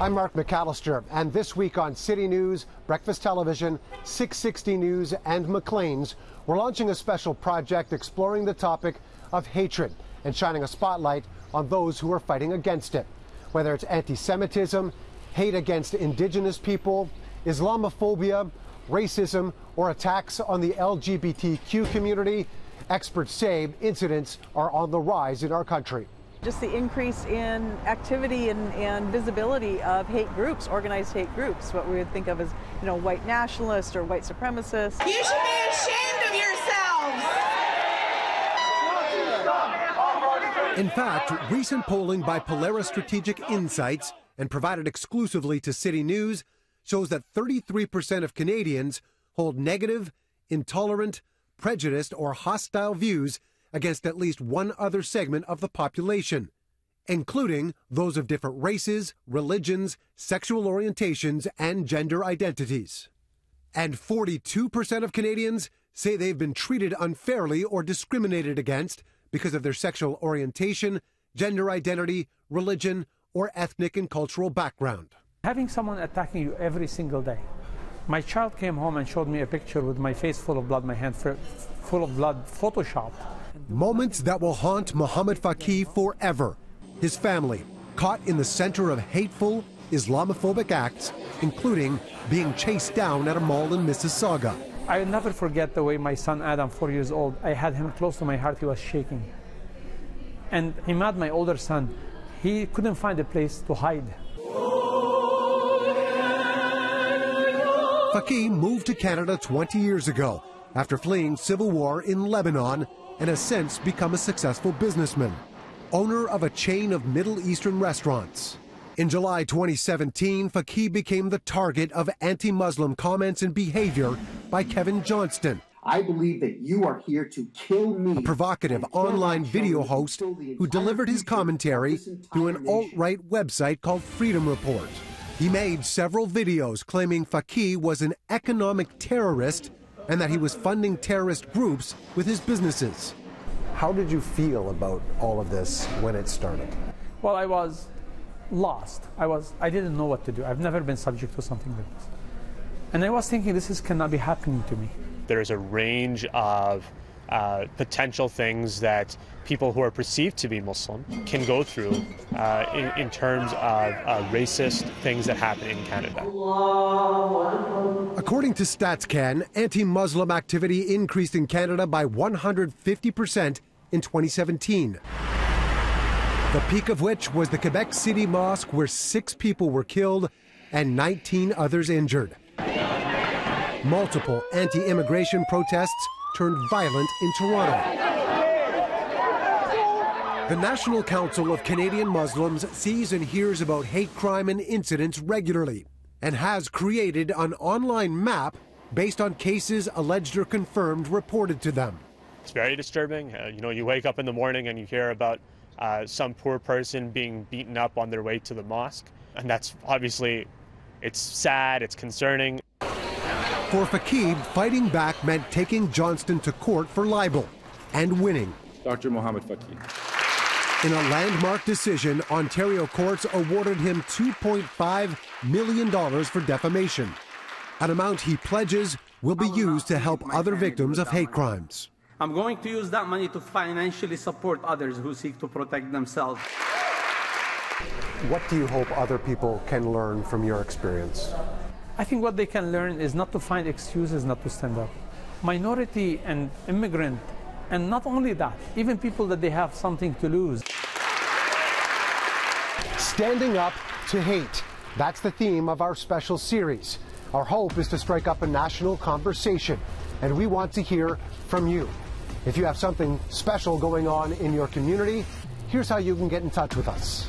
I'm Mark McAllister, and this week on City News, Breakfast Television, 660 News, and Maclean's, we're launching a special project exploring the topic of hatred and shining a spotlight on those who are fighting against it. Whether it's anti-Semitism, hate against Indigenous people, Islamophobia, racism, or attacks on the LGBTQ community, experts say incidents are on the rise in our country. Just the increase in activity and visibility of hate groups, organized hate groups, what we would think of as, white nationalists or white supremacists. You should be ashamed of yourselves! In fact, recent polling by Polaris Strategic Insights and provided exclusively to City News shows that 33% of Canadians hold negative, intolerant, prejudiced, or hostile views against at least one other segment of the population, including those of different races, religions, sexual orientations, and gender identities. And 42% of Canadians say they've been treated unfairly or discriminated against because of their sexual orientation, gender identity, religion, or ethnic and cultural background. Having someone attacking you every single day. My child came home and showed me a picture with my face full of blood, my hand full of blood, photoshopped. Moments that will haunt Mohammed Faki forever. His family caught in the center of hateful Islamophobic acts, including being chased down at a mall in Mississauga. I'll never forget the way my son Adam, 4 years old, I had him close to my heart, he was shaking. And Imad, my older son, he couldn't find a place to hide. Faki moved to Canada 20 years ago after fleeing civil war in Lebanon and has since become a successful businessman, owner of a chain of Middle Eastern restaurants. In July 2017, Faki became the target of anti-Muslim comments and behavior by Kevin Johnston. I believe that you are here to kill me. A provocative online video host who delivered his commentary through an alt-right website called Freedom Report. He made several videos claiming Faki was an economic terrorist and that he was funding terrorist groups with his businesses. How did you feel about all of this when it started? Well, I was lost. I didn't know what to do. I've never been subject to something like this. And I was thinking, cannot be happening to me. There's a range of potential things that people who are perceived to be Muslim can go through in terms of racist things that happen in Canada. According to StatsCan, anti-Muslim activity increased in Canada by 150% in 2017. The peak of which was the Quebec City Mosque, where 6 people were killed and 19 others injured. Multiple anti-immigration protests turned violent in Toronto. The National Council of Canadian Muslims sees and hears about hate crime and incidents regularly and has created an online map based on cases alleged or confirmed reported to them. It's very disturbing. You wake up in the morning and you hear about some poor person being beaten up on their way to the mosque. And that's obviously, it's sad, it's concerning. For Faki, fighting back meant taking Johnston to court for libel and winning. Dr. Mohammed Faki. In a landmark decision, Ontario courts awarded him $2.5 million for defamation, an amount he pledges will be used to help other victims of hate crimes. I'm going to use that money to financially support others who seek to protect themselves. What do you hope other people can learn from your experience? I think what they can learn is not to find excuses not to stand up. Minority and immigrant, and not only that, even people that they have something to lose. Standing up to hate. That's the theme of our special series. Our hope is to strike up a national conversation, and we want to hear from you. If you have something special going on in your community, here's how you can get in touch with us.